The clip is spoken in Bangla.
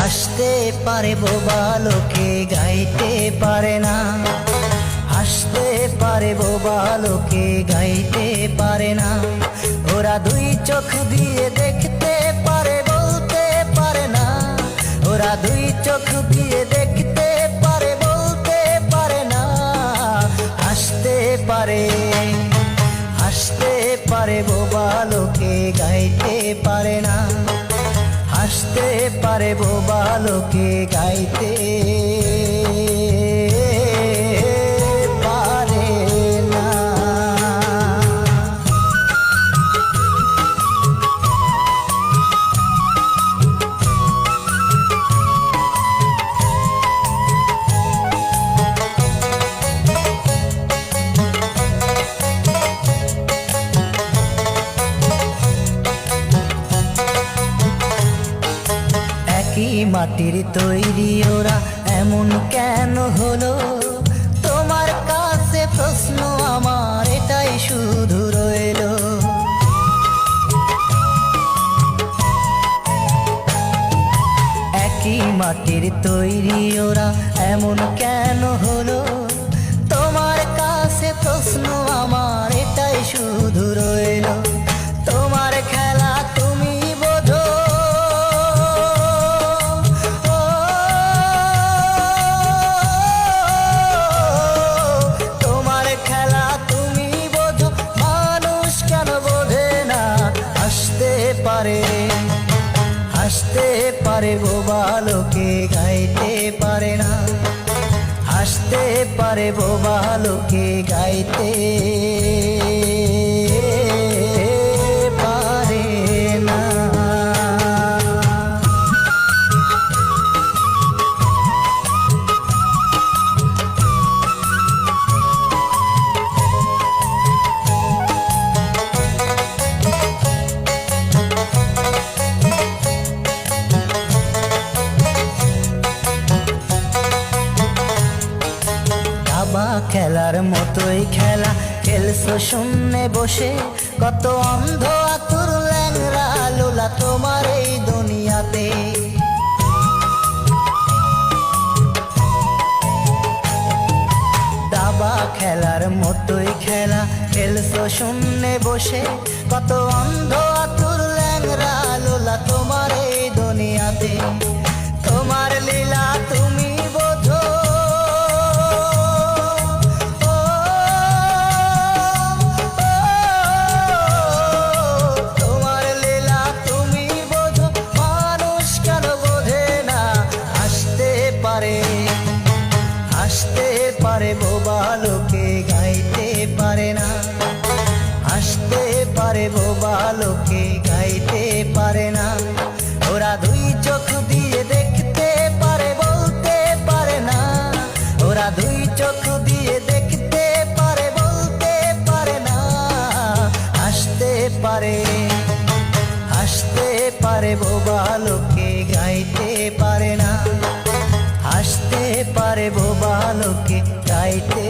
হাসতে পারে বোবা লোকে গাইতে পারে না, হাসতে পারে বোবা লোকে গাইতে পারে না। ওরা দুই চোখ দিয়ে দেখতে পারে বলতে পারে না, ওরা দুই চোখ দিয়ে দেখতে পারে বলতে পারে না। হাসতে পারে, হাসতে পারে বোবা লোকে গাইতে পারে না, হাসতে পারে বোবা লোকে গাইতে পারে না। একই মাটির তৈরি ওরা এমন কেন হলো? তোমার কাছে প্রশ্ন আমার এটাই শুধু রইলো। একই মাটির তৈরি ওরা এমন কেন হলো? তোমার কাছে প্রশ্ন আমার এটাই শুধু রইলো। তোমার খেলা তুমি বোঝো, তোমার খেলা তুমি বোঝো, মানুষ কেন বোঝে না? হাসতে পারে, হাসতে পারে বোবা লোকে গাইতে পারে না, হাসতে পারে বোবা লোকে গাইতে পারে না। দাবা খেলার মতোই খেলা খেলছো শূন্যে বসে, কত অন্ধ আতুর ল্যাংরা লোলা তোমার এই দুনিয়াতে। দাবা খেলার মতোই খেলা খেলছো শূন্যে বসে, কত অন্ধ আতুর ল্যাংরা লোলা তোমার এই দুনিয়াতে। তোমার লীলা তুমি বোঝো, তোমার লীলা তুমি বোঝো, মানুষ কেন বোঝে না? হাসতে পারে, হাসতে পারে বোবা লোকে গাইতে পারে না, হাসতে পারে বোবা লোকে গাইতে পারে না। ওরা দুই চোখ দিয়ে দেখতে পারে বলতে পারে না, ওরা দুই চোখ দিয়ে দেখতে পারে বলতে পারে না। হাসতে পারে, হাসতে পারে বোবা লোকে গাইতে পারে না, হাসতে পারে বোবা লোকে গাইতে